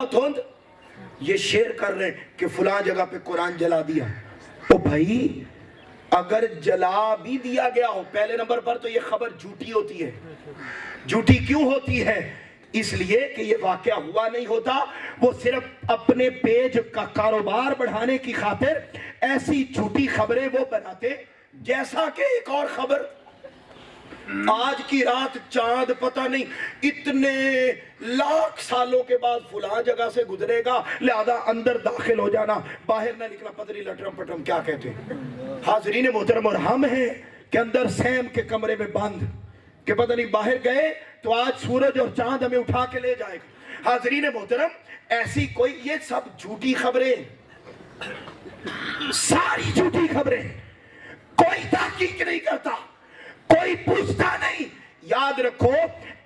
धुंध, ये शेयर कर रहे हैं कि फुला जगह पे कुरान जला दिया। तो भाई अगर जला भी दिया गया हो, पहले नंबर पर तो ये खबर झूठी होती है। झूठी क्यों होती है? इसलिए कि ये वाकया हुआ नहीं होता, वो सिर्फ अपने पेज का कारोबार बढ़ाने की खातिर ऐसी झूठी खबरें वो बनाते। जैसा कि एक और खबर, आज की रात चांद पता नहीं इतने लाख सालों के बाद फुला जगह से गुजरेगा, लिहाजा अंदर दाखिल हो जाना, बाहर ना निकला, पता नहीं लटरम पटरम क्या कहते हैं। हाजरीन मोहतरम, और हम हैं कि अंदर सैम के कमरे में बंद, कि पता नहीं बाहर गए तो आज सूरज और चांद हमें उठा के ले जाएगा। हाजरीन मोहतरम, ऐसी कोई, ये सब झूठी खबरें, सारी झूठी खबरें, कोई तहकीक नहीं करता, कोई पूछता नहीं। याद रखो,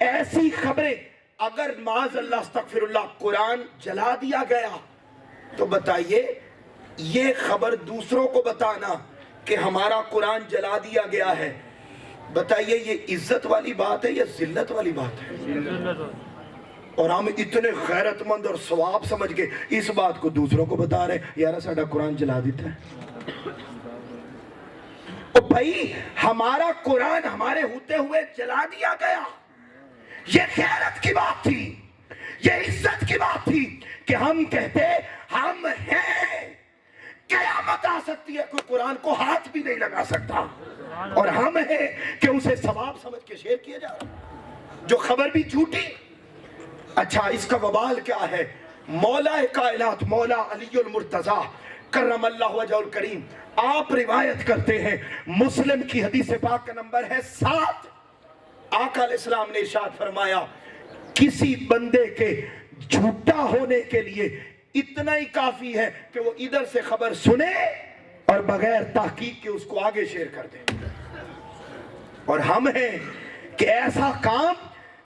ऐसी खबरें, अगर माज़अल्लाह अस्तगफिरुल्लाह कुरान जला दिया गया तो बताइए, ये खबर दूसरों को बताना कि हमारा कुरान जला दिया गया है, बताइए ये इज्जत वाली बात है या जिल्लत वाली बात है? और हम इतने गैरतमंद और सवाब समझ के इस बात को दूसरों को बता रहे, यार साडा कुरान जला देता है। तो भाई हमारा कुरान हमारे होते हुए जला दिया गया, ये गैरत की बात थी, ये इज्जत की बात थी कि हम कहते हम हैं। क़यामत आ सकती है, कोई कुरान को हाथ भी नहीं लगा सकता, और हम हैं कि उसे सवाब समझ के शेयर किया जा रहा, जो खबर भी झूठी। अच्छा, इसका वबाल क्या है? मौला कायनात मौला अलीउल मुर्तजा करमल्लाहु वजहुल करीम, आप रिवायत करते हैं, मुस्लिम की हदीस पाक का नंबर है 7। आका अलैहिस्सलाम ने इरशाद फरमाया, किसी बंदे के झूठा होने के लिए इतना ही काफी है कि वो इधर से खबर सुने और बगैर ताकीक के उसको आगे शेयर कर दे। और हम हैं कि ऐसा काम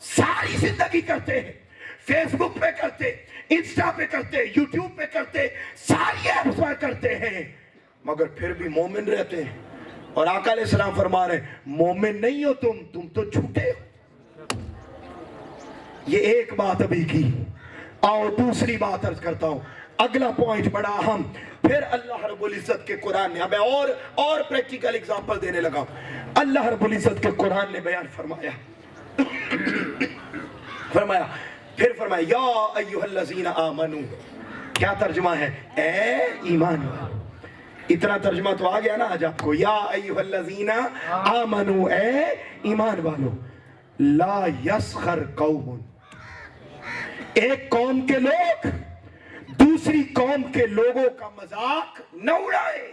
सारी जिंदगी करते हैं, फेसबुक पे करते, इंस्टा पे करते, यूट्यूब पे करते, सारी ऐप्स पर करते हैं, मगर फिर भी मोमिन रहते हैं। और आका अलैहिस्सलाम फरमा रहे, मोमिन नहीं हो तुम तो झूठे हो। ये एक बात अभी की। आओ दूसरी बात अर्ज करता हूं, अगला पॉइंट बड़ा अहम। फिर अल्लाह रब्बुल इज्जत के कुरान ने, हमें और प्रैक्टिकल एग्जांपल देने लगा। अल्लाह रब्बुल इज्जत के कुरान ने बयान फरमाया फिर फरमाया, या अय्युहल्लज़ीना आमनू, क्या तर्जुमा है? ए ईमान वालो। इतना तर्जुमा तो आ गया ना आज आपको, या अय्युहल्लज़ीना आमनू, ए ईमान वालो, ला यस्खर कौमुन, एक कौम के लोग दूसरी कौम के लोगों का मजाक न उड़ाए।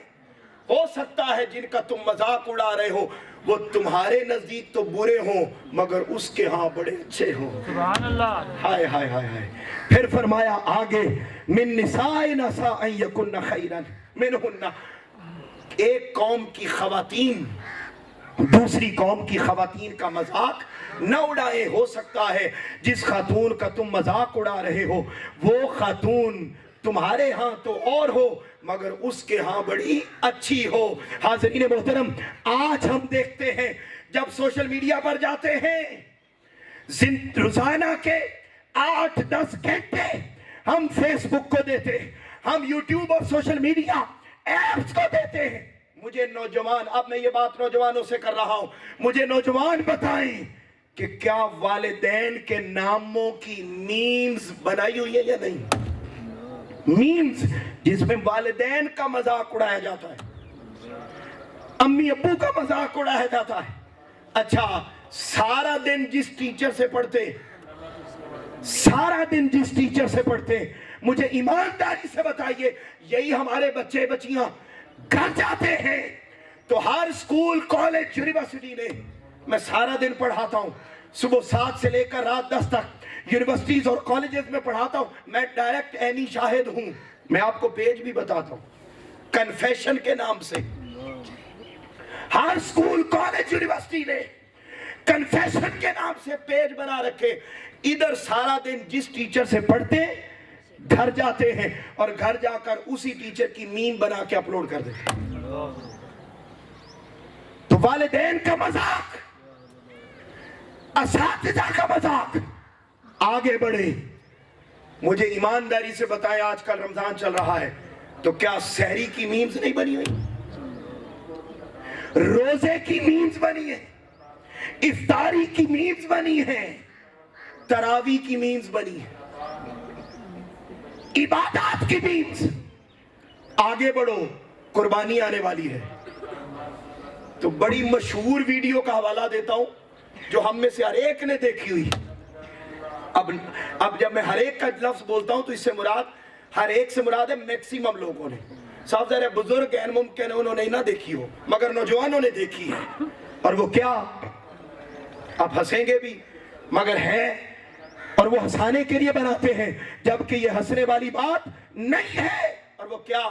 हो सकता है जिनका तुम मजाक उड़ा रहे हो वो तुम्हारे नजदीक तो बुरे हो मगर उसके यहाँ बड़े अच्छे हो। सुभान अल्लाह। हाय हाय हाय हाय। फिर फरमाया आगे, मिन निसाइन असा अन यकुन्ना खैरन मिनहुन्ना, एक कौम की खवातीन दूसरी कौम की खवातीन का मजाक न उड़ाए। हो सकता है जिस खातून का तुम मजाक उड़ा रहे हो वो खातून तुम्हारे यहाँ तो और हो मगर उसके यहाँ बड़ी अच्छी हो। हाज़रीन मोहतरम, आज हम देखते हैं जब सोशल मीडिया पर जाते हैं, रोजाना के 8-10 घंटे हम फेसबुक को देते, हम यूट्यूब और सोशल मीडिया एप्स को देते हैं। मुझे नौजवान, अब मैं ये बात नौजवानों से कर रहा हूं, मुझे नौजवान बताएं कि क्या वालिदैन के नामों की मीम्स बनाई हुई है या नहीं? मीम्स जिसमें वालिदैन का मजाक उड़ाया जाता है, अम्मी अब्बू का मजाक उड़ाया जाता है। अच्छा, सारा दिन जिस टीचर से पढ़ते, सारा दिन जिस टीचर से पढ़ते, मुझे ईमानदारी से बताइए, यही हमारे बच्चे बच्चियां घर जाते हैं तो हर स्कूल कॉलेज यूनिवर्सिटी में मैं सारा दिन पढ़ाता हूं, सुबह 7 से लेकर रात 10 तक यूनिवर्सिटीज और कॉलेजेस में पढ़ाता हूं। मैं डायरेक्ट एनी शाहिद हूं, मैं आपको पेज भी बताता हूं, कन्फेशन के नाम से हर स्कूल कॉलेज यूनिवर्सिटी ने कन्फेशन के नाम से पेज बना रखे। इधर सारा दिन जिस टीचर से पढ़ते घर जाते हैं और घर जाकर उसी टीचर की मीम बना के अपलोड कर देते। तो वालिदैन का मजाक, असातिज़ा का मजाक, आगे बढ़े मुझे ईमानदारी से बताएं, आजकल रमजान चल रहा है तो क्या सहरी की मीम्स नहीं बनी हुई? रोजे की मीम्स बनी है, इफ्तारी की मीम्स बनी है, तरावी की मीम्स बनी है, इबादत की मीम्स। आगे बढ़ो, कुर्बानी आने वाली है। तो बड़ी मशहूर वीडियो का हवाला देता हूं जो हम में से हर एक ने देखी हुई। अब जब मैं हर एक का लफ्ज बोलता हूं तो इससे मुराद, हर एक से मुराद है मैक्सिमम लोगों ने। साफ ज़ाहिर है बुजुर्ग गैर मुमकिन है उन्होंने ना देखी हो, मगर नौजवानों ने देखी है। और वो क्या, आप हंसेंगे भी मगर है, और वो हंसाने के लिए बनाते हैं जबकि ये हंसने वाली बात नहीं है। और वो क्या,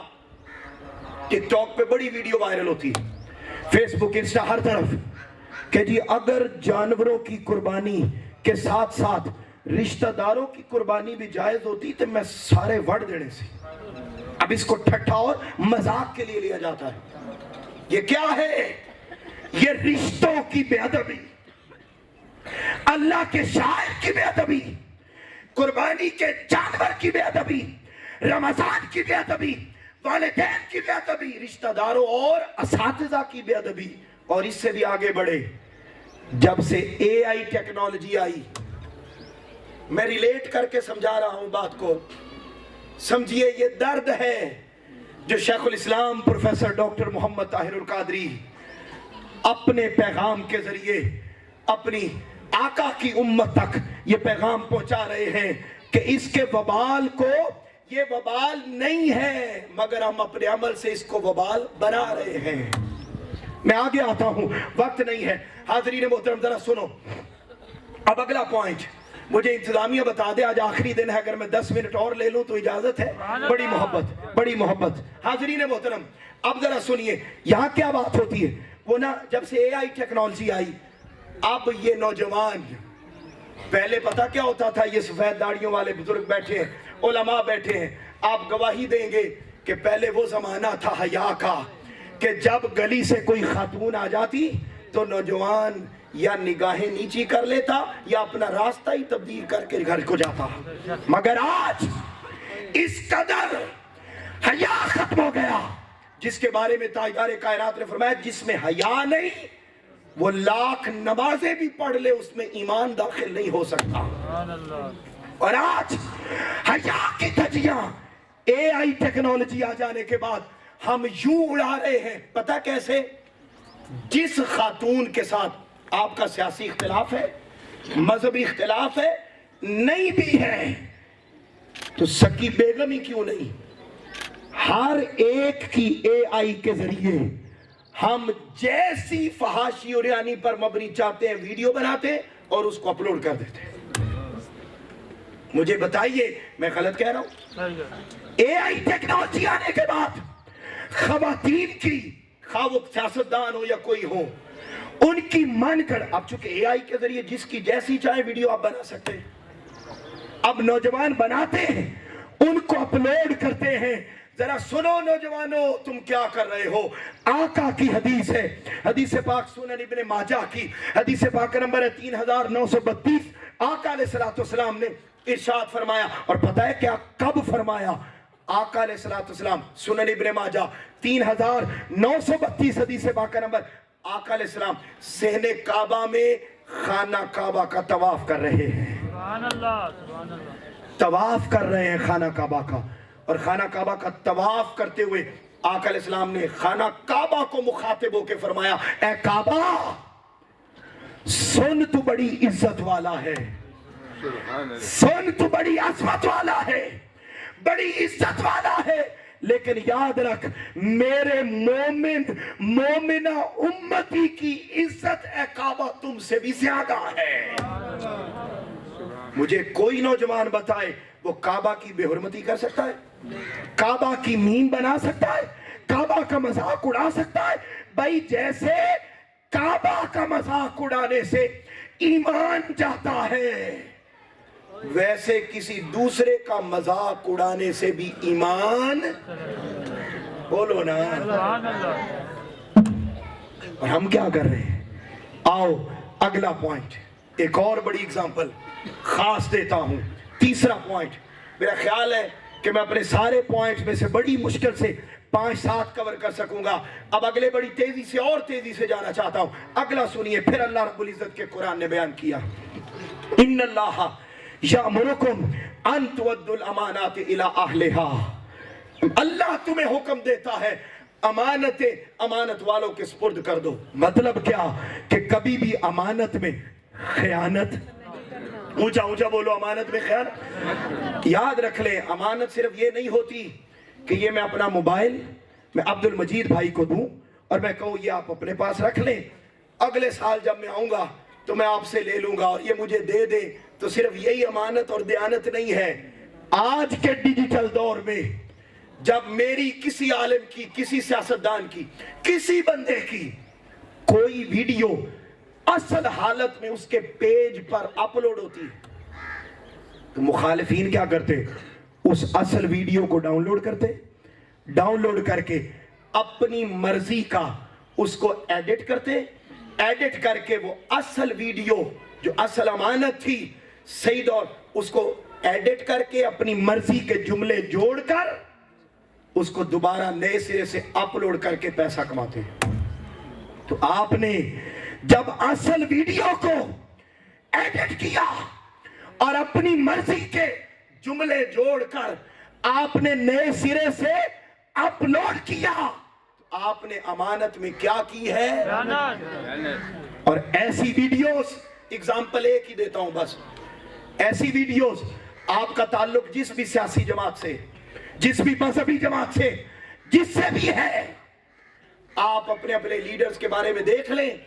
टिकटॉक पे बड़ी वीडियो वायरल होती है, फेसबुक, इंस्टा, हर तरफ कि जी अगर जानवरों की कुर्बानी के साथ साथ रिश्तेदारों की कुर्बानी भी जायज होती तो मैं सारे वड़ देने से। अब इसको ठट्ठा और मजाक के लिए लिया जाता है। ये क्या है? ये रिश्तों की बेअदबी, अल्लाह के शायर की बेअदबी, कुर्बानी के जानवर की बेअदबी, रमजान की बेअदबी, वालिदैन की बेअदबी, रिश्तेदारों और असातिज़ा की बेअदबी। और इससे भी आगे बढ़े, जब से एआई टेक्नोलॉजी आई, मैं रिलेट करके समझा रहा हूं बात को, समझिए ये दर्द है जो शेखुल इस्लाम प्रोफेसर डॉक्टर मोहम्मद ताहिरुल कादरी अपने पैगाम के जरिए अपनी आका की उम्मत तक ये पैगाम पहुंचा रहे हैं कि इसके वबाल को, ये वबाल नहीं है मगर हम अपने अमल से इसको वबाल बना रहे हैं। मैं आगे आता हूं, वक्त नहीं है। हाज़रीन मोहतरम जरा सुनो, अब अगला पॉइंट मुझे इंतजामिया बता दे, आज आखिरी दिन है, अगर मैं 10 मिनट और ले लूं तो इजाजत है। बड़ी मोहब्बत, बड़ी मोहब्बत। हाज़रीन मोहतरम अब जरा सुनिए, यहां क्या बात होती है। वो ना जब से एआई टेक्नोलॉजी आई, अब ये नौजवान, पहले पता क्या होता था, ये सफेद दाढ़ियों वाले बुजुर्ग बैठे हैं, उलमा बैठे हैं, आप गवाही देंगे कि पहले वो जमाना था हया का कि जब गली से कोई खातून आ जाती तो नौजवान या निगाहें नीची कर लेता या अपना रास्ता ही तब्दील करके घर को जाता। मगर आज इस कदर हया खत्म हो गया, जिसके बारे में ताजदार कायनात ने फरमाया जिसमें हया नहीं वो लाख नमाजें भी पढ़ ले उसमें ईमान दाखिल नहीं हो सकता। और आज हया की धज्जियां एआई टेक्नोलॉजी आ जाने के बाद हम यूं उड़ा रहे हैं, पता कैसे? जिस खातून के साथ आपका सियासी इख्तिलाफ है, मजहबी इख्तिलाफ है, नहीं भी है, तो सकी बेगम ही क्यों नहीं, हर एक की एआई के जरिए हम जैसी फहाशी और यानी पर मबनी चाहते हैं वीडियो बनाते हैं और उसको अपलोड कर देते हैं। मुझे बताइए मैं गलत कह रहा हूं? एआई टेक्नोलॉजी आने के बाद खवातीन की, खा वो सियासतदान हो या कोई हो, उनकी मन कर, अब चूंकि एआई के जरिए जिसकी जैसी चाहे वीडियो आप बना सकते हैं। अब नौजवान बनाते हैं, उनको अपलोड करते हैं। जरा सुनो नौजवानों, तुम क्या कर रहे हो? आका की हदीस है, हदीस पाक सुनन इब्ने माजा की, हदीस पाक नंबर है 3932। आका अलैहिस्सलाम ने इरशाद फरमाया, और पता है क्या, कब फरमाया? आका अलैहिस्सलाम, सुनन इब्ने माजा 3932 हदीस पाक नंबर। आका अलैहिस्सलाम सहने काबा में खाना काबा का तवाफ कर रहे हैं। सुभान अल्लाह, सुभान अल्लाह। तवाफ कर रहे हैं खाना काबा का, और खाना काबा का तवाफ करते हुए आका अलैहिस्सलाम ने खाना काबा को मुखातिब होकर फरमाया, ए काबा सुन तू बड़ी इज्जत वाला है, सुन तू बड़ी अजमत वाला है, बड़ी इज्जत वाला है, लेकिन याद रख मेरे मोमिन मोमिना उम्मती की इज्जत ए काबा तुमसे भी ज्यादा है। मुझे कोई नौजवान बताए वो काबा की बेहुरमती कर सकता है? काबा की मीम बना सकता है? काबा का मजाक उड़ा सकता है? भाई जैसे काबा का मजाक उड़ाने से ईमान जाता है, वैसे किसी दूसरे का मजाक उड़ाने से भी ईमान, बोलो ना। और हम क्या कर रहे हैं? आओ अगला पॉइंट, एक और बड़ी एग्जांपल खास देता हूं। तीसरा पॉइंट, मेरा ख्याल है कि मैं अपने सारे पॉइंट्स में से बड़ी मुश्किल से 5-7 कवर कर सकूंगा। अब अगले बड़ी तेजी से और तेजी से जाना चाहता हूं। अगला सुनिए, फिर अल्लाह रब्बुल इज्जत के कुरान ने बयान किया, इन्नल्लाह यामुरुकुम अन तुअद्दुल अमानाति इला अहलिहा। अल्लाह तुम्हें हुक्म देता है अमानतें अमानत वालों के सुपुर्द कर दो। मतलब क्या कि कभी भी अमानत में खयानत, ऊंचा ऊंचा बोलो, अमानत में खयानत। याद रख ले, अमानत सिर्फ ये नहीं होती कि ये मैं अपना मोबाइल मैं अब्दुल मजीद भाई को दूं और मैं कहूं ये आप अपने पास रख लें, अगले साल जब मैं आऊंगा तो मैं आपसे ले लूंगा और ये मुझे दे दे। तो सिर्फ यही अमानत और दयानत नहीं है। आज के डिजिटल दौर में जब मेरी किसी आलिम की, किसी सियासतदान की, किसी बंदे की कोई वीडियो असल हालत में उसके पेज पर अपलोड होती है तो मुखालिफीन क्या करते, उस असल वीडियो को डाउनलोड करते, डाउनलोड करके अपनी मर्जी का उसको एडिट करते, एडिट करके वो असल वीडियो जो असल अमानत थी सही दौर, उसको एडिट करके अपनी मर्जी के जुमले जोड़कर उसको दोबारा नए सिरे से अपलोड करके पैसा कमाते हैं। तो आपने जब असल वीडियो को एडिट किया और अपनी मर्जी के जुमले जोड़कर आपने नए सिरे से अपलोड किया तो आपने अमानत में क्या की है? और ऐसी वीडियोस, एग्जाम्पल एक ही देता हूं बस, ऐसी वीडियोस आपका ताल्लुक जिस भी सियासी जमात से, जिस भी मजहबी जमात से, जिससे भी है, आप अपने अपने लीडर्स के बारे में देख लें,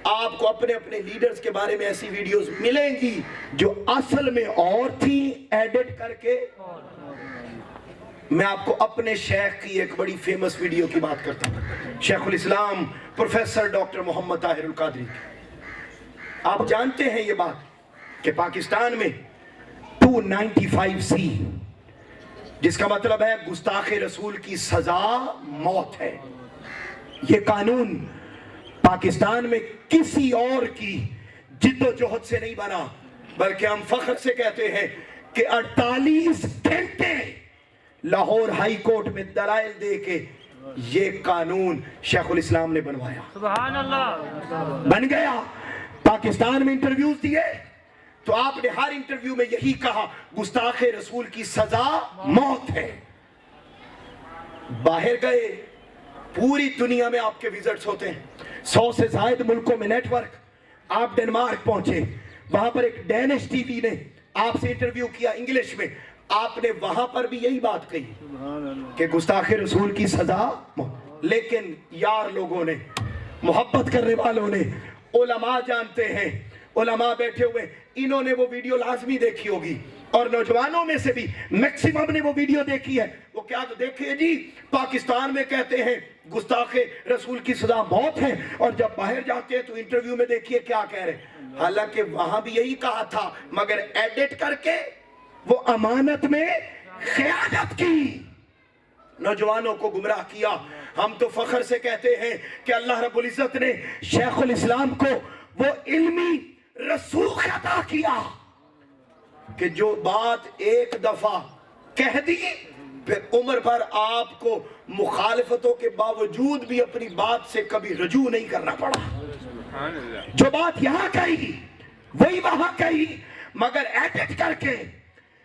आपको अपने अपने लीडर्स के बारे में ऐसी वीडियोस मिलेंगी जो असल में और थी, एडिट करके। मैं आपको अपने शेख की एक बड़ी फेमस वीडियो की बात करता हूं, शेखुल इस्लाम प्रोफेसर डॉक्टर मोहम्मद ताहिरुल कादरी। आप जानते हैं ये बात कि पाकिस्तान में 295C, जिसका मतलब है गुस्ताखे रसूल की सजा मौत है, ये कानून पाकिस्तान में किसी और की जिद्दोजहद से नहीं बना, बल्कि हम फख्र से कहते हैं कि 48 घंटे लाहौर हाई कोर्ट में दलाइल दे के ये कानून शेखुल इस्लाम ने बनवाया। सुभान अल्लाह। बन गया। पाकिस्तान में इंटरव्यूज दिए तो आपने हर इंटरव्यू में यही कहा, गुस्ताखे रसूल की सजा मौत है। बाहर गए, पूरी दुनिया में आपके विजिट्स होते हैं, 100 से ज्यादा मुल्कों में नेटवर्क। आप डेनमार्क पहुंचे, वहां पर एक डेनिश टीवी ने आपसे इंटरव्यू किया इंग्लिश में, आपने वहां पर भी यही बात कही कि गुस्ताखे रसूल की सजा। लेकिन यार लोगों ने, मोहब्बत करने वालों ने, उलमा जानते हैं, उलमा बैठे हुए, इन्होंने वो वीडियो लाजमी देखी होगी और नौजवानों में से भी मैक्सिमम ने वो वीडियो देखी है। वो क्या तो देखे जी, पाकिस्तान में कहते हैं गुस्ताखे रसूल की सजा मौत है और जब बाहर जाते हैं तो इंटरव्यू में देखिए क्या कह रहे हैं। हालांकि वहां भी यही कहा था, मगर एडिट करके वो अमानत में खयानत की, नौजवानों को गुमराह किया। हम तो फख्र से कहते हैं कि अल्लाह रब्बुल इज्जत ने शेखुल इस्लाम को वो इल्मी रसूख अता किया कि जो बात एक दफा कह दी फिर उम्र भर आपको मुखालिफतों के बावजूद भी अपनी बात से कभी रजू नहीं करना पड़ा। जो बात यहां कही वही वहां कही, मगर एडिट करके,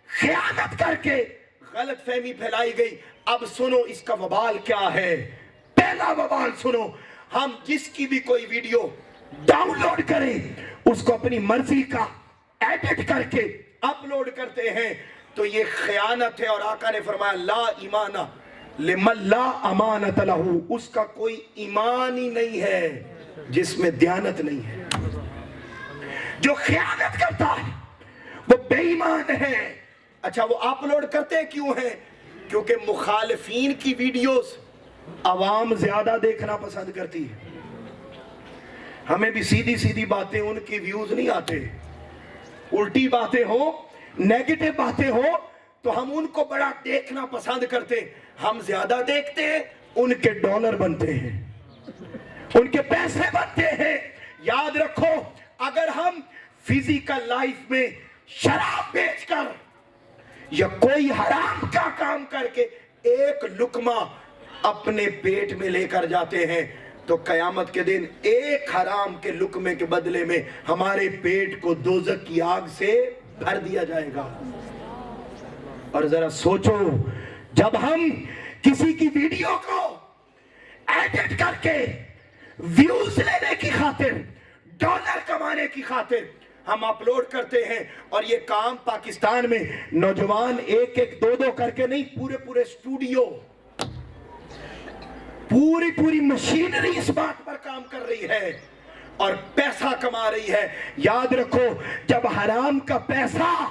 खयानत करके गलत फहमी फैलाई गई। अब सुनो इसका वबाल क्या है। पहला वबाल सुनो, हम जिसकी भी कोई वीडियो डाउनलोड करें उसको अपनी मर्जी का एडिट करके अपलोड करते हैं तो ये खयानत है। और आका ने फरमाया ला ईमाना लिमन ला अमानत लहू, उसका कोई ईमान ही नहीं है जिसमें दयानत नहीं है। जो खयानत करता है वो बेईमान है। अच्छा, वो अपलोड करते क्यों हैं? क्योंकि मुखालिफीन की वीडियोस आवाम ज्यादा देखना पसंद करती है। हमें भी सीधी सीधी बातें, उनके व्यूज नहीं आते। उल्टी बातें हो, नेगेटिव बातें हो तो हम उनको बड़ा देखना पसंद करते। हम ज्यादा देखते हैं, उनके डॉलर बनते हैं, उनके पैसे बनते हैं। याद रखो, अगर हम फिजिकल लाइफ में शराब बेचकर या कोई हराम का काम करके एक लुकमा अपने पेट में लेकर जाते हैं, तो कयामत के दिन एक हराम के लुकमे के बदले में हमारे पेट को दोजख की आग से भर दिया जाएगा। और जरा सोचो, जब हम किसी की वीडियो को एडिट करके व्यूज लेने की खातिर, डॉलर कमाने की खातिर हम अपलोड करते हैं, और ये काम पाकिस्तान में नौजवान एक एक दो दो करके नहीं, पूरे पूरे स्टूडियो, पूरी पूरी मशीनरी इस बात पर काम कर रही है और पैसा कमा रही है। याद रखो, जब हराम का पैसा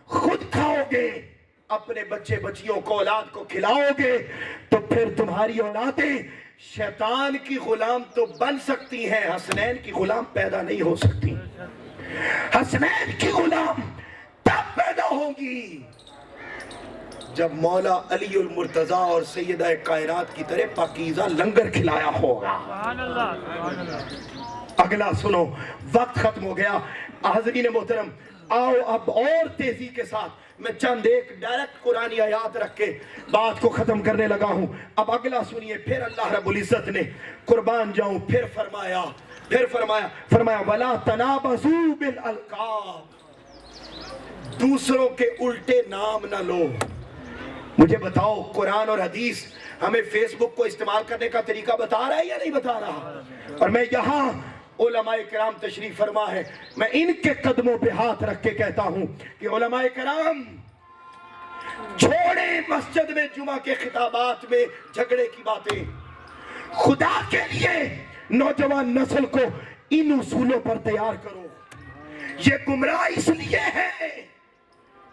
खुद खाओगे, अपने बच्चे बच्चियों को, औलाद को खिलाओगे, तो फिर तुम्हारी औलादें शैतान की गुलाम तो बन सकती हैं, हसनैन की गुलाम पैदा नहीं हो सकती। हसनैन की गुलाम तब पैदा होगी जब मौला अली उल मुर्तजा और सैयदा कायनात की तरह पाकीज़ा लंगर खिलाया होगा। अगला सुनो, वक्त खत्म हो गया। हाज़रीन मोहतरम, आओ अब और तेजी के साथ मैं चंद एक डायरेक्ट कुरानी आयात रख के बात को खत्म करने लगा हूं। अब अगला सुनिए। फिर अल्लाह रब्बुल इज्जत ने, कुर्बान जाऊं, फिर फरमाया वला तनाबज़ू बिल अलकाब, दूसरों के उल्टे नाम ना लो। मुझे बताओ, कुरान और हदीस हमें फेसबुक को इस्तेमाल करने का तरीका बता रहा है या नहीं बता रहा? और मैं यहाँ उलमाए किराम तशरीफ फरमा है, मैं इनके कदमों पे हाथ रख के कहता हूं कि उलमाए किराम छोड़े मस्जिद में जुमा के खिताबात में झगड़े की बातें। खुदा के लिए नौजवान नस्ल को इन उसूलों पर तैयार करो। ये गुमराह इसलिए है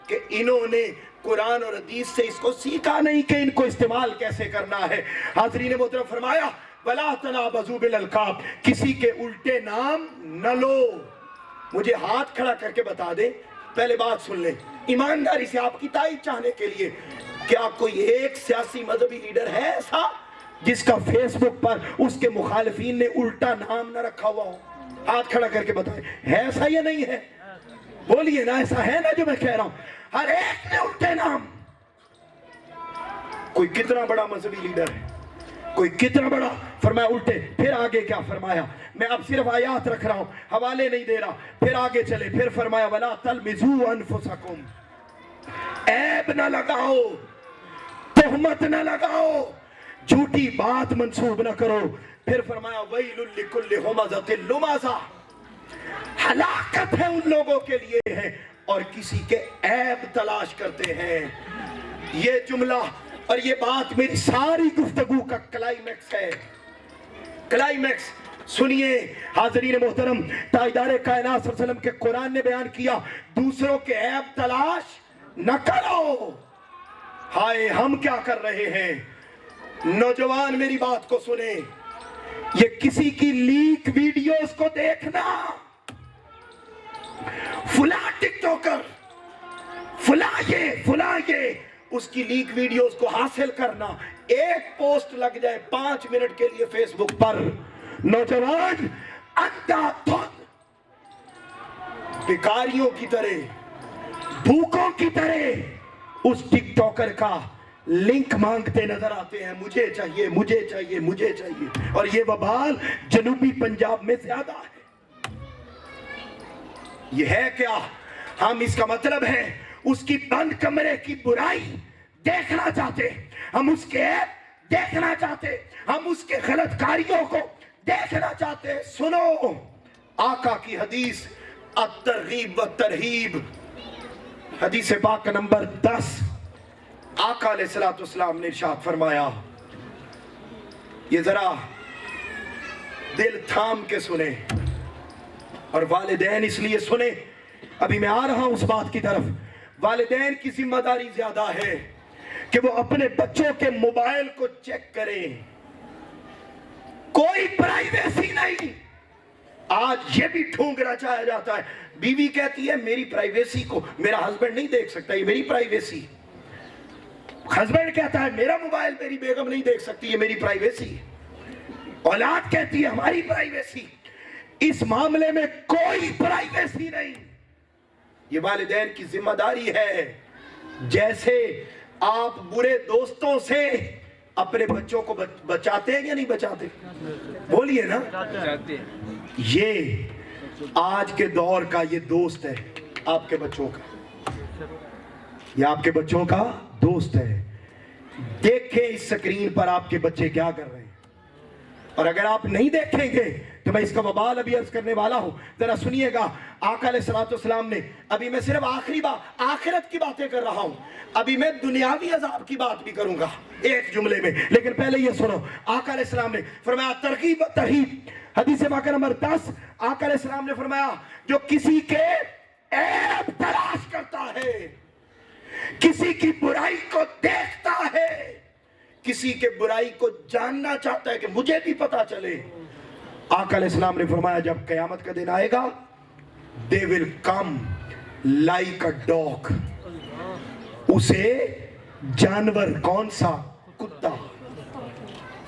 कि इन्होंने कुरान और हदीस से इसको सीखा नहीं कि इनको इस्तेमाल कैसे करना है। हाज़रीन मोहतरम, फरमाया वला तनाबज़ू बिल अलकाब, किसी के उल्टे नाम न लो। मुझे हाथ खड़ा करके बता दे, पहले बात सुन ले ईमानदारी से, आपकी तारीफ चाहने के लिए, क्या कोई एक सियासी मजहबी लीडर है ऐसा जिसका फेसबुक पर उसके मुखालिफिन ने उल्टा नाम न रखा हुआ हो? हाथ खड़ा करके बताए, है ऐसा या नहीं है? बोलिए ना, ऐसा है ना जो मैं कह रहा हूं? हर एक ने उल्टे नाम। कोई कितना बड़ा मजहबी लीडर है, कोई कितना बड़ा, फरमाया उल्टे। फिर आगे क्या फरमाया? मैं अब सिर्फ आयात रख रहा हूं, हवाले नहीं दे रहा। फिर आगे चले, फिर फरमाया वला तलमिजू अनफुसकुम, ऐब ना लगाओ, तोहमत ना लगाओ, झूठी बात मंसूब ना करो। फिर फरमाया वैलुल लिकुल्लि हुमज़तिल लुमज़ा, हलाकत है उन लोगों के लिए है और किसी के ऐब तलाश करते हैं। ये जुमला और ये बात मेरी सारी गुफ्तगू का क्लाइमैक्स है। क्लाइमैक्स सुनिए हाज़रीन मोहतरम, ताजदार कायनात सल्लल्लाहु अलैहि वसल्लम के कुरान ने बयान किया, दूसरों के ऐब तलाश न करो। हाय, हम क्या कर रहे हैं? नौजवान मेरी बात को सुने, ये किसी की लीक वीडियोस को देखना, फुला टिकटॉकर, फुला ये उसकी लीक वीडियोस को हासिल करना, एक पोस्ट लग जाए 5 मिनट के लिए फेसबुक पर, नौजवान अंधाधुंध भिखारियों की तरह, भूखों की तरह उस टिकटॉकर का लिंक मांगते नजर आते हैं, मुझे चाहिए, मुझे चाहिए, मुझे चाहिए। और ये वबाल जनूबी पंजाब में ज्यादा है। ये है क्या? हम, इसका मतलब है उसकी बंद कमरे की बुराई देखना चाहते, हम उसके ऐब देखना चाहते, हम उसके गलत कार्यों को देखना चाहते। सुनो आका की हदीस, अत-तरगीब व तरहीब, हदीस पाक नंबर 10, आका अलैहिस्सलाम ने इरशाद फरमाया, ये जरा दिल थाम के सुने और वालिदैन इसलिए सुने, अभी मैं आ रहा हूं उस बात की तरफ। वालिदैन की जिम्मेदारी ज्यादा है कि वो अपने बच्चों के मोबाइल को चेक करें, कोई प्राइवेसी नहीं। आज ये भी ठूंग रचाया जाता है, बीवी कहती है मेरी प्राइवेसी को मेरा हस्बैंड नहीं देख सकता, ये मेरी प्राइवेसी। हस्बैंड कहता है मेरा मोबाइल मेरी बेगम नहीं देख सकती, ये मेरी प्राइवेसी। औलाद कहती है हमारी प्राइवेसी। इस मामले में कोई प्राइवेसी नहीं। ये वालिदैन की जिम्मेदारी है जैसे आप बुरे दोस्तों से अपने बच्चों को बचाते हैं या नहीं बचाते? बोलिए ना। ये आज के दौर का ये दोस्त है आपके बच्चों का, ये आपके बच्चों का दोस्त है। देखें इस स्क्रीन पर आपके बच्चे क्या कर रहे हैं, और अगर आप नहीं देखेंगे तो मैं इसका वबाल अभी अर्ज करने वाला हूं। जरा सुनिएगा, आका अलैहिस्सलाम ने, अभी मैं सिर्फ आखिरी बात आखिरत की बातें कर रहा हूं, अभी मैं दुनियावी अजाब की बात भी करूंगा एक जुमले में, लेकिन पहले ये सुनो। आका अलैहिस्सलाम ने फरमाया, तरगीब तरहीब, हदीस पाक नंबर 10, आका अलैहिस्सलाम ने फरमाया, जो किसी के ऐब तलाश करता है, किसी की बुराई को देखता है, किसी के बुराई को जानना चाहता है कि मुझे भी पता चले, आका अलैहिस्सलाम ने फरमाया, जब कयामत का दिन आएगा, they will come like a dog, उसे जानवर, कौन सा? कुत्ता,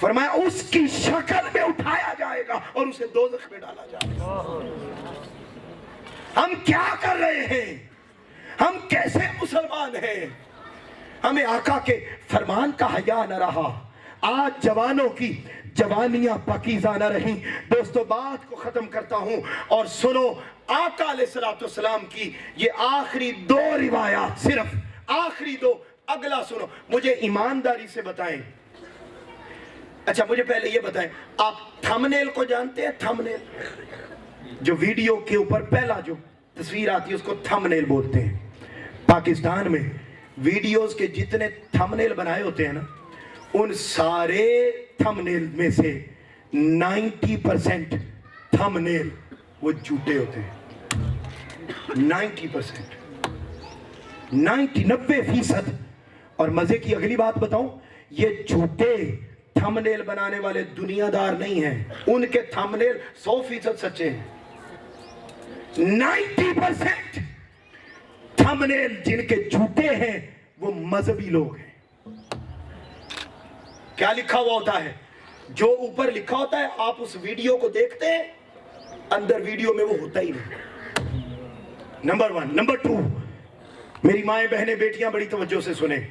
फरमाया उसकी शक्ल में उठाया जाएगा और उसे दोज़ख में डाला जाएगा। हम क्या कर रहे हैं? हम कैसे मुसलमान हैं? हमें आका के फरमान का हया न रहा। आज जवानों की जवानियां पाकीज़ा न रही। दोस्तों, बात को खत्म करता हूं और सुनो, आका अलैहिस्सलाम की ये आखिरी 2 रिवायात, सिर्फ आखिरी 2। अगला सुनो, मुझे ईमानदारी से बताएं। अच्छा, मुझे पहले ये बताएं, आप थंबनेल को जानते हैं? थंबनेल, जो वीडियो के ऊपर पहला जो तस्वीर आती है उसको थंबनेल बोलते हैं। पाकिस्तान में वीडियोस के जितने थंबनेल बनाए होते हैं ना, उन सारे थंबनेल में से 90% थंबनेल वो झूठे होते हैं। 90%, 90% और मजे की अगली बात बताऊं, ये झूठे थंबनेल बनाने वाले दुनियादार नहीं हैं, उनके थंबनेल 100% सच्चे हैं। 90% थंबनेल जिनके झूठे हैं वो मजहबी लोग हैं। क्या लिखा हुआ होता है? जो ऊपर लिखा होता है, आप उस वीडियो को देखते हैं, अंदर वीडियो में वो होता ही नहीं। नंबर 1। नंबर 2, मेरी माएं बहनें बेटियां बड़ी तवज्जो से सुने,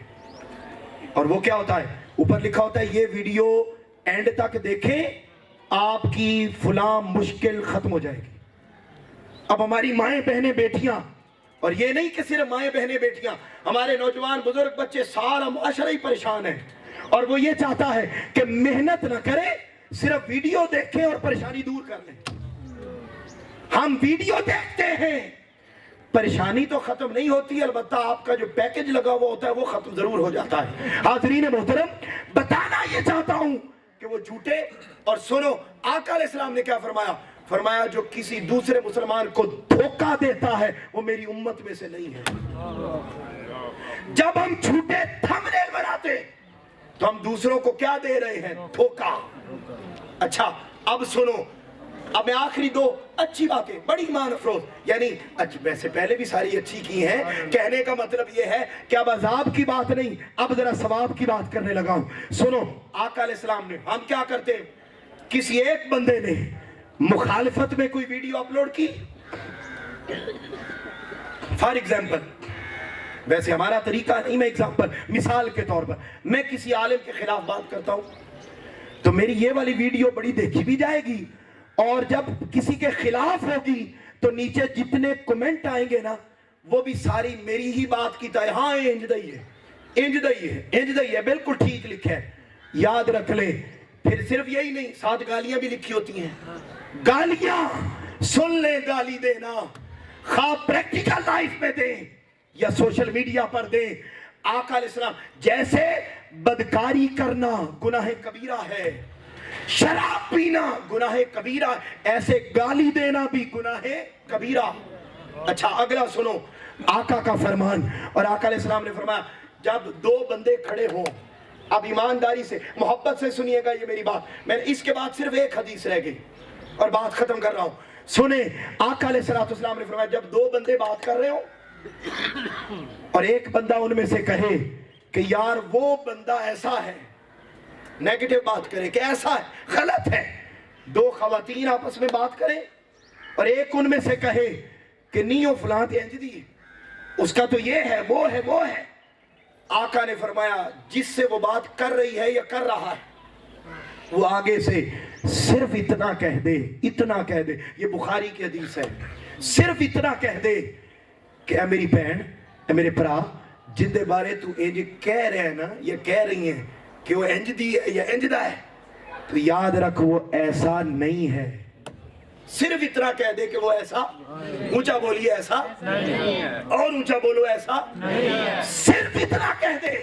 और वो क्या होता है? ऊपर लिखा होता है, ये वीडियो एंड तक देखें, आपकी फुला मुश्किल खत्म हो जाएगी। अब हमारी माएं बहनें बेटियां, और ये नहीं कि सिर्फ माएं बहनें बेटियां, हमारे नौजवान बुजुर्ग बच्चे, सारा मुआशरा ही परेशान है, और वो ये चाहता है कि मेहनत ना करे, सिर्फ वीडियो देखें और परेशानी दूर कर लें। हम वीडियो देखते हैं, परेशानी तो खत्म नहीं होती, अलबत्ता आपका जो पैकेज लगा हुआ होता है वो खत्म जरूर हो जाता है। हाज़रीन मोहतरम, बताना ये चाहता हूं कि वो झूठे। और सुनो, आका अलैहिस्सलाम ने क्या फरमाया? फरमाया, जो किसी दूसरे मुसलमान को धोखा देता है वो मेरी उम्मत में से नहीं है। जब हम झूठे थंबनेल बनाते तो हम दूसरों को क्या दे रहे हैं? धोखा। अच्छा, अब सुनो, अब मैं आखिरी 2 अच्छी बातें, बड़ी ईमान अफरोज, यानी वैसे पहले भी सारी अच्छी की हैं, कहने का मतलब ये है कि अब अजाब की बात नहीं, अब जरा सवाब की बात करने लगा हूं। सुनो, आका अलैहिस्सलाम ने, हम क्या करते हैं, किसी एक बंदे ने मुखालिफत में कोई वीडियो अपलोड की, फॉर एग्जाम्पल, वैसे हमारा तरीका नहीं, मैं एग्जाम्पल, मिसाल के तौर पर, मैं किसी आलिम के खिलाफ बात करता हूं, तो मेरी ये वाली वीडियो बड़ी देखी भी जाएगी, और जब किसी के खिलाफ होगी तो नीचे जितने कमेंट आएंगे ना, वो भी सारी मेरी ही बात की तरह, हाँ इंज दई है, इंज दई है, इंज दई है, बिल्कुल ठीक लिखा है। याद रख ले, फिर सिर्फ यही नहीं, साथ गालियां भी लिखी होती हैं। गालियां सुन ले, गाली देना खा प्रैक्टिकल लाइफ में दे या सोशल मीडिया पर दे। आका अलैहिस्सलाम, जैसे बदकारी करना गुनाह कबीरा है, शराब पीना गुनाह कबीरा, ऐसे गाली देना भी गुनाह कबीरा। अच्छा, अगला सुनो, आका का फरमान, और आका अलैहिस्सलाम ने फरमाया, जब 2 बंदे खड़े हों, अब ईमानदारी से, मोहब्बत से सुनिएगा ये मेरी बात, मैंने इसके बाद सिर्फ एक हदीस रह गई और बात खत्म कर रहा हूं। सुने, आका अलैहिस्सलाम ने फरमाया, जब 2 बंदे बात कर रहे हो और एक बंदा उनमें से कहे कि यार वो बंदा ऐसा है, नेगेटिव बात करे कि ऐसा है, गलत है, 2 खवातीन आपस में बात करें और एक उनमें से कहे कि नहीं वो फलां इंज दी, उसका तो ये है, वो है, वो है, आका ने फरमाया जिससे वो बात कर रही है या कर रहा है, वो आगे से सिर्फ इतना कह दे, इतना कह दे, ये बुखारी की हदीस है, सिर्फ इतना कह दे कि ए मेरी बहन, ए मेरे भरा, जिंदे बारे तू इंज कह रहे है ना, ये कह रही है कि वो इंज दी है या इंजदा है, तो याद रख वो ऐसा नहीं है। सिर्फ इतना कह दे कि वो ऐसा, ऊंचा बोलिए ऐसा नहीं है, और ऊंचा बोलो ऐसा नहीं है, सिर्फ इतना कह दे।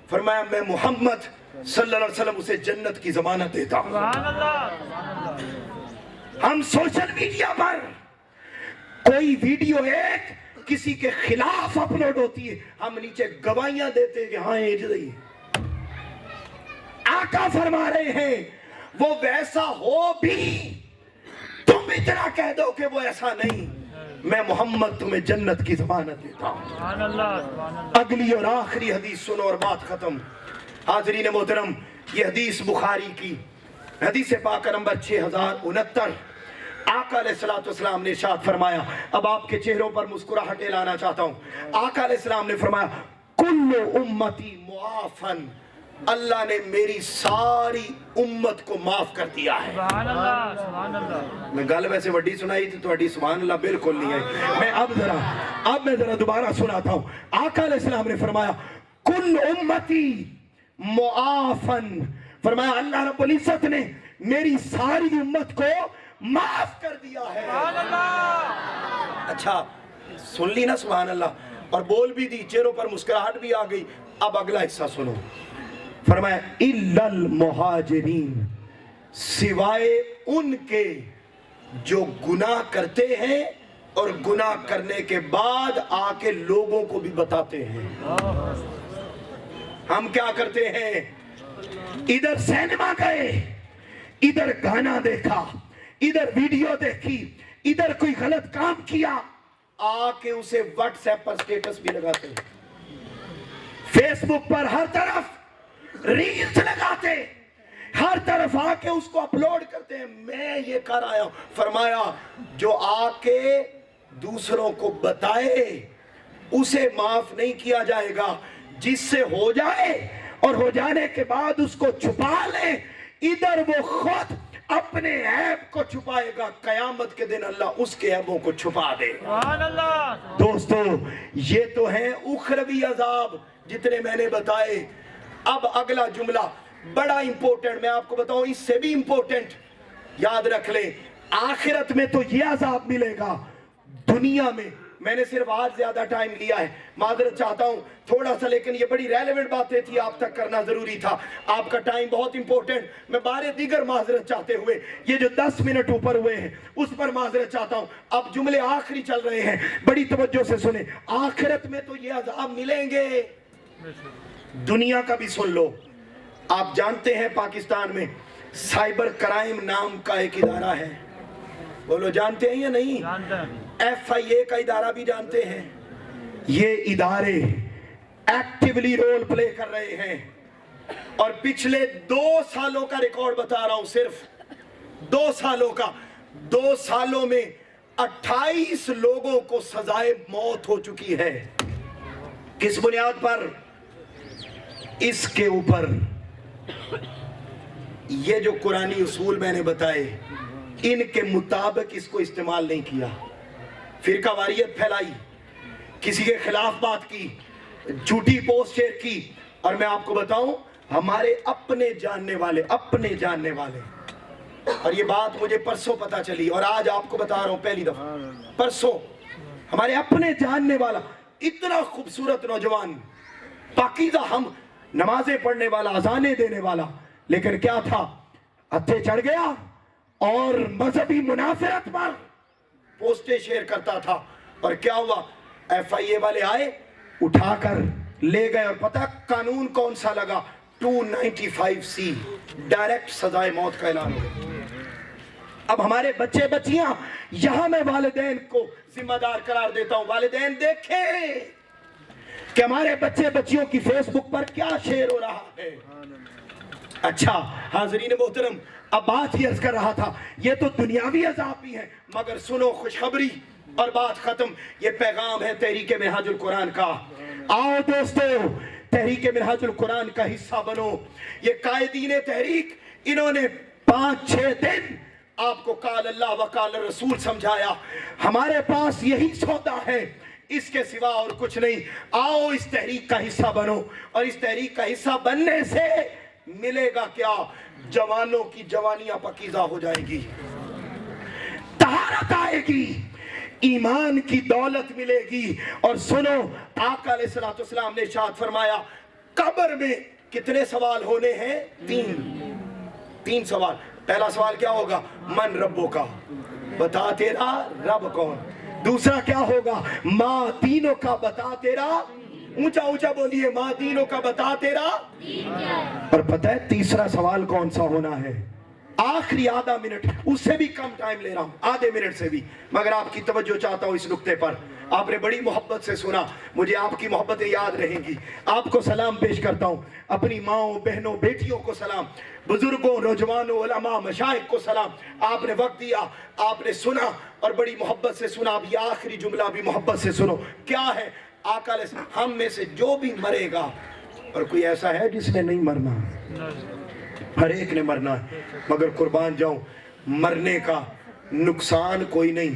फरमाया मैं मोहम्मद सल्लल्लाहु अलैहि वसल्लम उसे जन्नत की जमानत देता हूं। हम सोशल मीडिया पर कोई वीडियो एक किसी के खिलाफ अपलोड होती है, हम नीचे गवाहियां देते हैं कि हाँ ये है। आका फरमा रहे हैं वो वैसा हो भी तुम इतना कह दो कि वो ऐसा नहीं, मैं मोहम्मद तुम्हें जन्नत की जमानत देता हूं। अगली और आखिरी हदीस सुनो और बात खत्म। हाज़रीन मोहतरम, ये हदीस बुखारी की हदीस पाक नंबर 6069। आका अलैहिस्सलाम ने इरशाद फरमाया, अब आपके चेहरों पर मुस्कुराहटें लाना चाहता हूं। आका अलैहिस्सलाम ने फरमाया कुल्लु उम्मती मुआफन, अल्लाह ने मेरी सारी उम्मत को माफ कर दिया है। सुभान अल्लाह, सुभान अल्लाह। मैं गल वैसे वड्डी सुनाई थी, थोड़ी सुभान अल्लाह बिल्कुल नहीं आई। मैं जरा दोबारा सुनाता हूं। आका अलैहिस्सलाम ने फरमाया कुल उम्मती मुआफन, फरमाया अल्लाह रब्बुल इज्जत ने मेरी सारी उम्मत को माफ कर दिया है। सुभान अल्लाह। अच्छा सुन ली ना सुभान अल्लाह, और बोल भी दी, चेहरों पर मुस्कुराहट भी आ गई। अब अगला हिस्सा सुनो। फरमाया इल्लल मुहाजिरीन, सिवाय उनके जो गुनाह करते हैं और गुनाह करने के बाद आके लोगों को भी बताते हैं। हम क्या करते हैं, इधर सिनेमा गए, इधर गाना देखा, इधर वीडियो देखी, इधर कोई गलत काम किया, आके उसे व्हाट्सएप पर स्टेटस भी लगाते हैं, फेसबुक पर हर तरफ रील्स लगाते, हर तरफ आके उसको अपलोड करते हैं, मैं ये कर आया हूं। फरमाया जो आके दूसरों को बताए उसे माफ नहीं किया जाएगा, जिससे हो जाए और हो जाने के बाद उसको छुपा ले, इधर वो खुद अपने ऐब को छुपाएगा, कयामत के दिन अल्लाह उसके ऐबों को छुपा दे। दोस्तों ये तो है उखरवी अजाब जितने मैंने बताए। अब अगला जुमला बड़ा इंपॉर्टेंट, मैं आपको बताऊं इससे भी इंपॉर्टेंट, याद रख ले। आखिरत में तो ये अजाब मिलेगा, दुनिया में मैंने सिर्फ आज ज्यादा टाइम लिया है, माजरत चाहता हूं थोड़ा सा, लेकिन ये बड़ी रेलेवेंट बातें थी, आप तक करना जरूरी था, आपका टाइम बहुत इंपॉर्टेंट। मैं बारे दीगर माजरत चाहते हुए ये जो 10 मिनट ऊपर हुए हैं उस पर माजरत चाहता हूं। अब जुमले आखिरी चल रहे हैं, बड़ी तवज्जो से सुने। आखिरत में तो ये अजाब मिलेंगे, दुनिया का भी सुन लो। आप जानते हैं पाकिस्तान में साइबर क्राइम नाम का एक इदारा है, बोलो जानते हैं या नहीं? FIA का इदारा भी जानते हैं। ये इदारे एक्टिवली रोल प्ले कर रहे हैं, और पिछले 2 सालों का रिकॉर्ड बता रहा हूं, सिर्फ 2 सालों का। 2 सालों में 28 लोगों को सजाए मौत हो चुकी है। किस बुनियाद पर? इसके ऊपर ये जो कुरानी उसूल मैंने बताए, इनके मुताबिक इसको इस्तेमाल नहीं किया, फिरकावारियत फैलाई, किसी के खिलाफ बात की, झूठी पोस्ट शेयर की। और मैं आपको बताऊं, हमारे अपने जानने वाले, और ये बात मुझे परसों पता चली और आज आपको बता रहा हूं पहली दफा, परसों हमारे अपने जानने वाला इतना खूबसूरत नौजवान, पाकीज़ा, हम नमाजें पढ़ने वाला, अजानें देने वाला, लेकिन क्या था, हत्थे चढ़ गया और मजहबी मुनाफिरत पर पोस्टें शेयर करता था। और क्या हुआ, FIA वाले आए, उठाकर ले गए, और पता कानून कौन सा लगा? 295C, डायरेक्ट सजाए मौत का ऐलान हो गया। अब हमारे बच्चे बच्चियां, यहां मैं वालिदैन को जिम्मेदार करार देता हूं, वालिदैन देखें कि हमारे बच्चे बच्चियों की फेसबुक पर क्या शेयर हो रहा है। अच्छा हाज़रीन मोहतरम, अब बात ही अर्ज कर रहा था, ये तो दुनियावी अजाब भी है, मगर सुनो खुशखबरी और बात खत्म। ये पैगाम है तहरीक मिनहाजुल कुरान का। आओ दोस्तों, तहरीक मिनहाजुल कुरान का हिस्सा बनो। ये कायदीन तहरीक, इन्होंने 5-6 दिन आपको काल अल्लाह व काल रसूल समझाया। हमारे पास यही सौदा है, इसके सिवा और कुछ नहीं। आओ इस तहरीक का हिस्सा बनो, और इस तहरीक का हिस्सा बनने से मिलेगा क्या? जवानों की जवानियां पकीजा हो जाएगी, तहारत आएगी, ईमान की दौलत मिलेगी। और सुनो, आका अलैहिस्सलाम ने इरशाद फरमाया, कब्र में कितने सवाल होने हैं? 3 सवाल। पहला सवाल क्या होगा? मन रब्बो का, बता तेरा रब कौन। दूसरा क्या होगा? माँ दीनों का, बता तेरा, ऊंचा ऊंचा बोलिए, माँ दीनों का, बता तेरा। और पता है तीसरा सवाल कौन सा होना है? आखिरी आधा मिनट, उससे भी कम टाइम ले रहा हूं, आधे मिनट से भी, मगर आपकी तवज्जो चाहता हूं इस नुक्ते पर। आपने बड़ी मोहब्बत से सुना, मुझे आपकी मोहब्बतें याद रहेंगी। आपको सलाम पेश करता हूं, अपनी माओ, बहनों, बेटियों को सलाम, बुजुर्गों, नौजवानों, उलमा, मशाइख को सलाम। आपने वक्त दिया, आपने सुना और बड़ी मोहब्बत से सुना। अब ये आखिरी जुमला भी मोहब्बत से सुनो। क्या है? आका हम में से जो भी मरेगा, और कोई ऐसा है जिसने नहीं मरना? हर एक ने मरना है, मगर कुर्बान जाऊं, मरने का नुकसान कोई नहीं।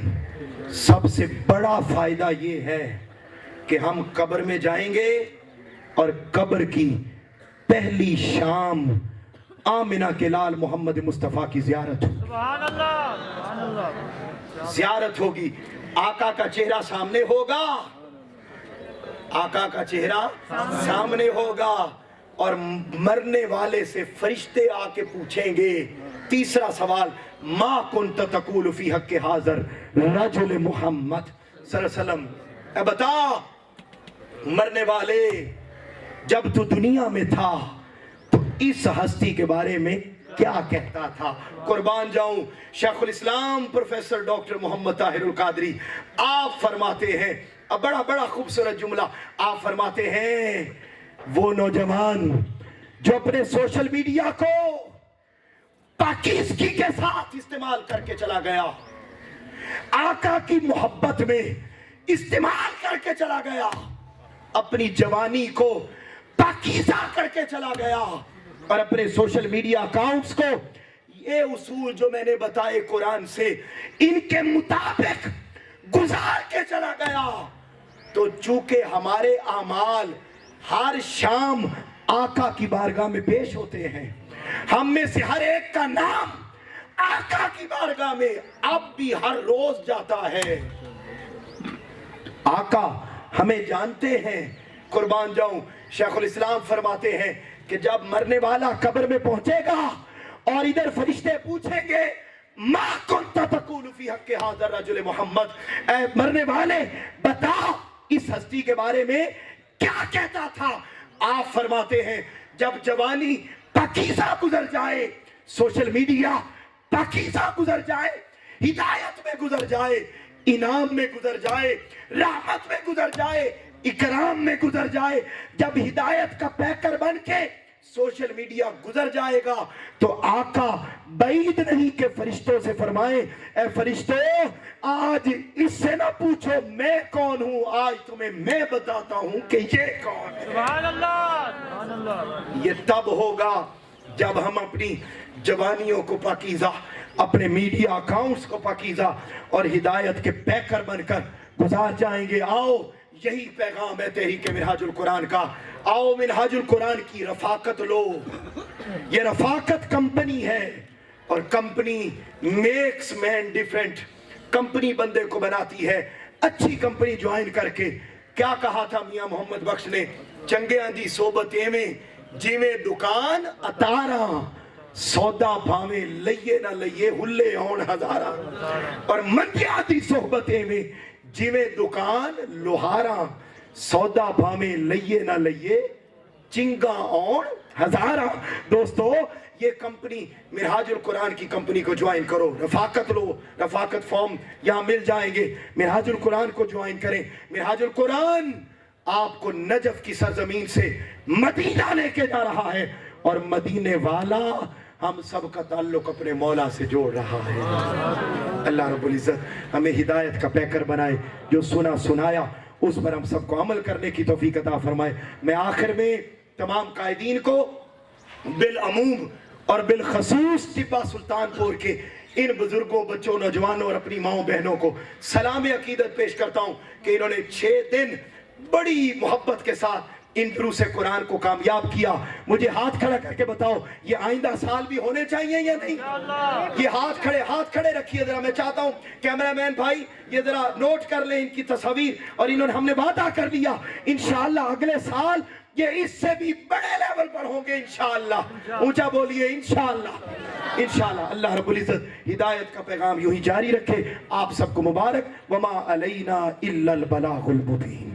सबसे बड़ा फायदा ये है कि हम कब्र में जाएंगे और कब्र की पहली शाम आमिना के लाल मोहम्मद मुस्तफ़ा की जियारत होगी। आका का चेहरा सामने होगा, आका का चेहरा सामने होगा, और मरने वाले से फरिश्ते आके पूछेंगे। तीसरा सवाल, मा कुन्त तक़ूलु फ़ी हक़्क़ि हाज़िर रजुल मुहम्मद सल्लल्लाहु अलैहि वसल्लम। बता, मरने वाले, जब तू दुनिया में था तो इस हस्ती के बारे में क्या कहता था? कुर्बान जाऊं, शेखुल इस्लाम प्रोफेसर डॉक्टर मोहम्मद ताहिरुल कादरी, आप फरमाते हैं, अब बड़ा बड़ा खूबसूरत जुमला, आप फरमाते हैं, वो नौजवान जो अपने सोशल मीडिया को पाकीज़गी के साथ इस्तेमाल करके चला गया, आका की मोहब्बत में इस्तेमाल करके चला गया, अपनी जवानी को पाकीज़ा करके चला गया, और अपने सोशल मीडिया अकाउंट्स को ये उसूल जो मैंने बताए कुरान से, इनके मुताबिक गुजार के चला गया, तो चूंकि हमारे आमाल हर शाम आका की बारगाह में पेश होते हैं, हम में से हर एक का नाम आका की बारगाह में अब भी हर रोज जाता है। आका हमें जानते हैं। कुर्बान जाऊं, शेखुल इस्लाम फरमाते हैं कि जब मरने वाला कब्र में पहुंचेगा और इधर फरिश्ते पूछेंगे, मा कुन्त तक़ूलु फ़ी हक़्क़ि हाज़िर रजुल मुहम्मद, ऐ मरने वाले बता इस हस्ती के बारे में क्या कहता था? आप फरमाते हैं, जब जवानी पाकीज़ा गुजर जाए, सोशल मीडिया पाकीज़ा गुजर जाए, हिदायत में गुजर जाए, इनाम में गुजर जाए, रहमत में गुजर जाए, इकराम में गुजर जाए, जब हिदायत का पैकर बन के सोशल मीडिया गुजर जाएगा, तो आका बैद नहीं के फरिश्तों से फरमाए, ए फरिश्तों, आज इससे ना पूछो मैं कौन हूं, आज तुम्हें मैं बताता हूं कि ये कौन है। सुभान अल्लाह, सुभान अल्लाह। ये तब होगा जब हम अपनी जवानियों को पाकीज़ा, अपने मीडिया अकाउंट्स को पाकीज़ा और हिदायत के पैकर बनकर गुजार जाएंगे। आओ, यही पैगाम है तहरीक मिनहाजुल कुरान का। आओ, मिनहाजुल कुरान की रफाकत लो। ये रफाकत कंपनी है, और company makes man different. Company बंदे को बनाती है। अच्छी कंपनी ज्वाइन करके क्या कहा था मियां मोहम्मद बख्श ने, चंगियां दी सोबतें में जिवें दुकान अतारा, सौदा भावे लइए ना लइए हुल्ले आउण हजारा, और मंदियां दी सोहबतें में जिवें दुकान लोहारा, सौदा भावे लइए ना लइए चिंगा आउण हजारा। दोस्तों, ये कंपनी मिनहाजुल कुरान की कंपनी को ज्वाइन करो, रफाकत लो। रफाकत फॉर्म यहाँ मिल जाएंगे, मिनहाजुल कुरान को ज्वाइन करें। मिनहाजुल कुरान आपको नजफ की सरजमीन से मदीना लेके जा रहा है, और मदीने वाला हम सब का ताल्लुक अपने मौला से जोड़ रहा है। अल्लाह रब्बुल इज्जत हमें हिदायत का पैकर बनाए। जो सुना सुनाया उस पर हम सबको अमल करने की तौफीक अता फरमाए। मैं आखिर में तमाम कायदीन को बिलअमूम और बिलखसूस टिब्बा सुल्तानपुर के इन बुजुर्गों, बच्चों, नौजवानों और अपनी माओ बहनों को सलाम अकीदत पेश करता हूँ कि इन्होंने 6 दिन बड़ी मोहब्बत के साथ इन दुरूस कुरान को कामयाब किया। मुझे हाथ खड़ा करके बताओ, ये आइंदा साल भी होने चाहिए या नहीं? ये हाथ खड़े रखिए जरा। मैं चाहता हूँ कैमरामैन भाई ये जरा नोट कर ले इनकी तस्वीर। और इन्होंने हमने वादा कर दिया इंशाअल्लाह अगले साल ये इससे भी बड़े लेवल पर होंगे इंशाअल्लाह। ऊंचा बोलिए इंशाअल्लाह। इंशाअल्लाह अल्लाह रब्बुल इज्जत हिदायत का पैगाम यूं ही जारी रखे। आप सबको मुबारक। वमा अलैना इल्लल बलागुल मुबीन।